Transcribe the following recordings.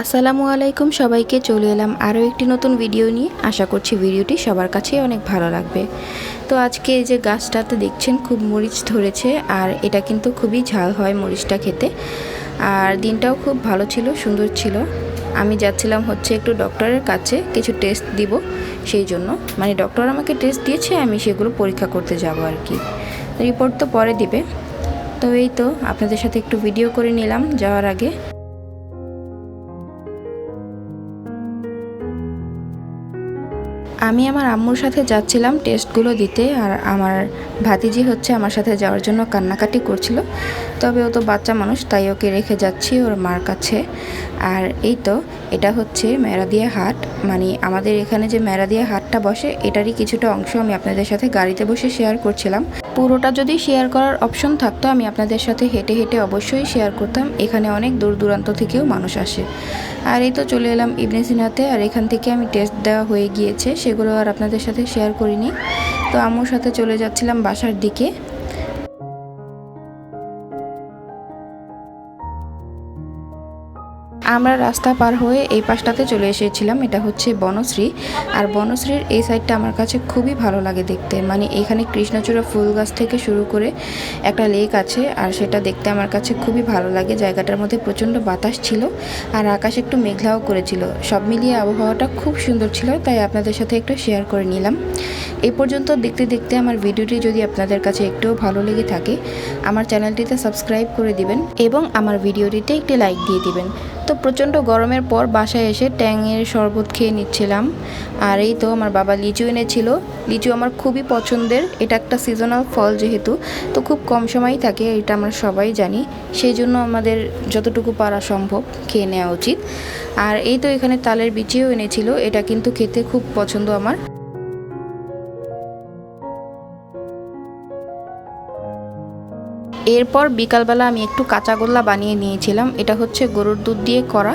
আসসালামু আলাইকুম সবাইকে, চলে এলাম আরও একটি নতুন ভিডিও নিয়ে। আশা করছি ভিডিওটি সবার কাছেই অনেক ভালো লাগবে। তো আজকে এই যে গাছটাতে দেখছেন খুব মরিচ ধরেছে, আর এটা কিন্তু খুবই ঝাল হয় মরিচটা খেতে। আর দিনটাও খুব ভালো ছিল, সুন্দর ছিল। আমি যাচ্ছিলাম হচ্ছে একটু ডক্টরের কাছে কিছু টেস্ট দিব, সেই জন্য মানে ডক্টর আমাকে টেস্ট দিয়েছে, আমি সেগুলো পরীক্ষা করতে যাব আর কি। রিপোর্ট তো পরে দিবে। তো এই তো আপনাদের সাথে একটু ভিডিও করে নিলাম যাওয়ার আগে। আমি আমার আম্মুর সাথে যাচ্ছিলাম টেস্টগুলো দিতে, আর আমার ভাতিজি হচ্ছে আমার সাথে যাওয়ার জন্য কান্নাকাটি করছিল। তবে ও তো বাচ্চা মানুষ, তাই ওকে রেখে যাচ্ছি ওর মার কাছে। আর এই তো এটা হচ্ছে মেরাদিয়া হাট, মানে আমাদের এখানে যে মেরাদিয়া হাটটা বসে এটারই কিছুটা অংশ আমি আপনাদের সাথে গাড়িতে বসে শেয়ার করছিলাম। পুরোটা যদি শেয়ার করার অপশন থাকতো আমি আপনাদের সাথে হেঁটে হেঁটে অবশ্যই শেয়ার করতাম। এখানে অনেক দূর দূরান্ত থেকেও মানুষ আসে। আর এই তো চলে এলাম ইবনে সিনাতে, আর এখান থেকে আমি টেস্ট দেওয়া হয়ে গিয়েছে, সেগুলো আর আপনাদের সাথে শেয়ার করিনি। তো আম্মুর সাথে চলে যাচ্ছিলাম বাসার দিকে। আমরা রাস্তা পার হয়ে এই পাশটাতে চলে এসেছিলাম, এটা হচ্ছে বনশ্রী। আর বনশ্রীর এই সাইডটা আমার কাছে খুবই ভালো লাগে দেখতে, মানে এখানে কৃষ্ণচূড়া ফুল গাছ থেকে শুরু করে একটা লেক আছে, আর সেটা দেখতে আমার কাছে খুবই ভালো লাগে। জায়গাটার মধ্যে প্রচণ্ড বাতাস ছিল, আর আকাশ একটু মেঘলাও করেছিল। সব মিলিয়ে আবহাওয়াটা খুব সুন্দর ছিল, তাই আপনাদের সাথে একটু শেয়ার করে নিলাম। এই পর্যন্ত দেখতে দেখতে আমার ভিডিওটি যদি আপনাদের কাছে একটুও ভালো লেগে থাকে, আমার চ্যানেলটিতে সাবস্ক্রাইব করে দিবেন এবং আমার ভিডিওটিতে একটি লাইক দিয়ে দিবেন। তো প্রচণ্ড গরমের পর বাসায় এসে ট্যাংয়ের শরবত খেয়ে নিচ্ছিলাম। আর এই তো আমার বাবা লিচু এনেছিল। লিচু আমার খুবই পছন্দের, এটা একটা সিজনাল ফল যেহেতু, তো খুব কম সময়ই থাকে, এটা আমরা সবাই জানি। সেই জন্য আমাদের যতটুকু পারা সম্ভব খেয়ে নেওয়া উচিত। আর এই তো এখানে তালের বিচিও এনেছিল, এটা কিন্তু খেতে খুব পছন্দ আমার। এরপর বিকালবেলা আমি একটু কাঁচাগোল্লা বানিয়ে নিয়েছিলাম। এটা হচ্ছে গরুর দুধ দিয়ে করা।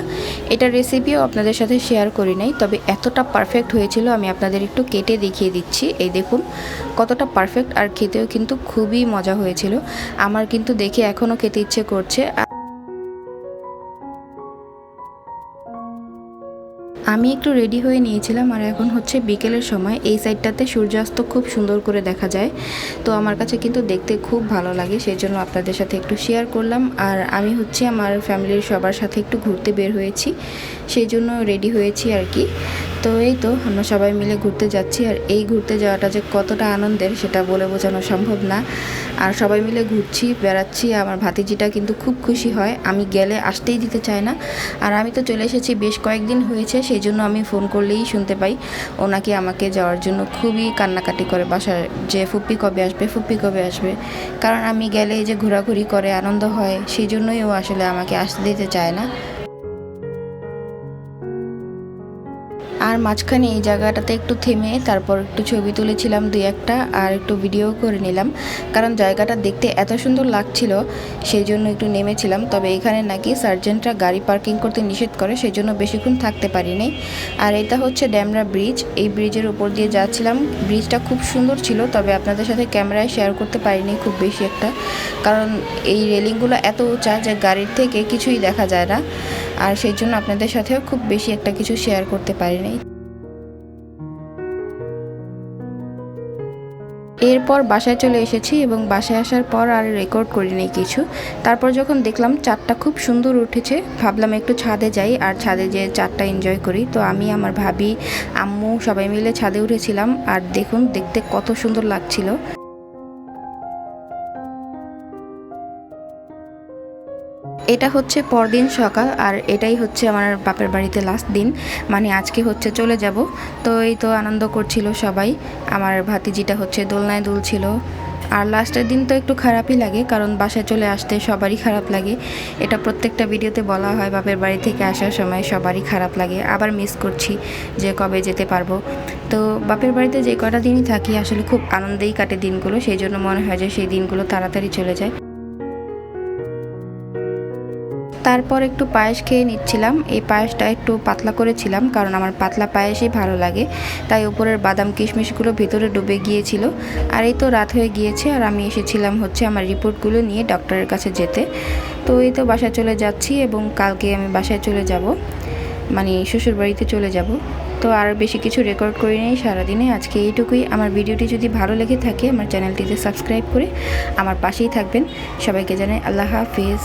এটার রেসিপিও আপনাদের সাথে শেয়ার করি নাই, তবে এতটা পারফেক্ট হয়েছিল আমি আপনাদের একটু কেটে দেখিয়ে দিচ্ছি। এই দেখুন কতটা পারফেক্ট, আর খেতেও কিন্তু খুবই মজা হয়েছিল। আমার কিন্তু দেখে এখনও খেতে ইচ্ছে করছে। আমি একটু রেডি হয়ে নিয়েছিলাম, আর এখন হচ্ছে বিকেলের সময়। এই সাইডটাতে সূর্যাস্ত খুব সুন্দর করে দেখা যায়, তো আমার কাছে কিন্তু দেখতে খুব ভালো লাগে, সেই জন্য আপনাদের সাথে একটু শেয়ার করলাম। আর আমি হচ্ছে আমার ফ্যামিলির সবার সাথে একটু ঘুরতে বের হয়েছি, সেই জন্য রেডি হয়েছি আর কি। তো এই তো আমরা সবাই মিলে ঘুরতে যাচ্ছি, আর এই ঘুরতে যাওয়াটা যে কতটা আনন্দের সেটা বলে বোঝানো সম্ভব না। আর সবাই মিলে ঘুরছি, বেড়াচ্ছি। আমার ভাতিজিটা কিন্তু খুব খুশি হয়, আমি গেলে আসতেই দিতে চায় না। আর আমি তো চলে এসেছি, বেশ কয়েকদিন হয়েছে, সেই জন্য আমি ফোন করলেই শুনতে পাই ওনাকে আমাকে যাওয়ার জন্য খুবই কান্নাকাটি করে বাসায়, যে ফুপ্পি কবে আসবে, ফুপ্পি কবে আসবে। কারণ আমি গেলে যে ঘোরাঘুরি করে আনন্দ হয়, সেই জন্যই ও আসলে আমাকে আসতে দিতে চায় না। আর মাঝখানে এই জায়গাটাতে একটু থেমে তারপর একটু ছবি তুলেছিলাম দুই একটা, আর একটু ভিডিও করে নিলাম, কারণ জায়গাটা দেখতে এত সুন্দর লাগছিল, সেই জন্য একটু নেমেছিলাম। তবে এখানে নাকি সার্জেন্টরা গাড়ি পার্কিং করতে নিষেধ করে, সেই জন্য বেশিক্ষণ থাকতে পারিনি। আর এটা হচ্ছে ড্যামরা ব্রিজ, এই ব্রিজের উপর দিয়ে যাচ্ছিলাম। ব্রিজটা খুব সুন্দর ছিল, তবে আপনাদের সাথে ক্যামেরায় শেয়ার করতে পারিনি খুব বেশি একটা, কারণ এই রেলিংগুলো এত উঁচা যে গাড়ির থেকে কিছুই দেখা যায় না, আর সেই জন্য আপনাদের সাথেও খুব বেশি একটা কিছু শেয়ার করতে পারিনি। এরপর বাসায় চলে এসেছি, এবং বাসায় আসার পর আর রেকর্ড করিনি কিছু। তারপর যখন দেখলাম চাঁদটা খুব সুন্দর উঠেছে, ভাবলাম একটু ছাদে যাই, আর ছাদে যেয়ে চাঁদটা এনজয় করি। তো আমি, আমার ভাবি, আম্মু সবাই মিলে ছাদে উঠেছিলাম, আর দেখুন দেখতে কত সুন্দর লাগছিল। এটা হচ্ছে পরদিন সকাল, আর এটাই হচ্ছে আমার বাপের বাড়িতে লাস্ট দিন, মানে আজকে হচ্ছে চলে যাব। তো এই তো আনন্দ করছিল সবাই। আমার ভাতিজিটা হচ্ছে দোলনায় দুলছিল। আর লাস্টের দিন তো একটু খারাপই লাগে, কারণ বাসায় চলে আসতে সবারই খারাপ লাগে। এটা প্রত্যেকটা ভিডিওতে বলা হয়, বাপের বাড়ি থেকে আসার সময় সবারই খারাপ লাগে। আবার মিস করছি যে কবে যেতে পারবো। তো বাপের বাড়িতে যে কটা দিনই থাকি আসলে খুব আনন্দেই কাটে দিনগুলো, সেই জন্য মনে হয় যে সেই দিনগুলো তাড়াতাড়ি চলে যায়। তারপর একটু পায়েস খেয়ে নিচ্ছিলাম। এই পায়েসটা একটু পাতলা করেছিলাম, কারণ আমার পাতলা পায়েসই ভালো লাগে, তাই উপরের বাদাম কিশমিশগুলো ভিতরে ডুবে গিয়েছিল। আর এই তো রাত হয়ে গিয়েছে, আর আমি এসেছিলাম হচ্ছে আমার রিপোর্টগুলো নিয়ে ডক্টরের কাছে যেতে। তো এই তো বাসায় চলে যাচ্ছি, এবং কালকে আমি বাসায় চলে যাব। মানে শ্বশুরবাড়িতে চলে যাব। তো আর বেশি কিছু রেকর্ড করে নেই সারাদিনে, আজকে এইটুকুই। আমার ভিডিওটি যদি ভালো লেগে থাকে আমার চ্যানেলটিতে সাবস্ক্রাইব করে আমার পাশেই থাকবেন। সবাইকে জানাই আল্লাহ হাফেজ।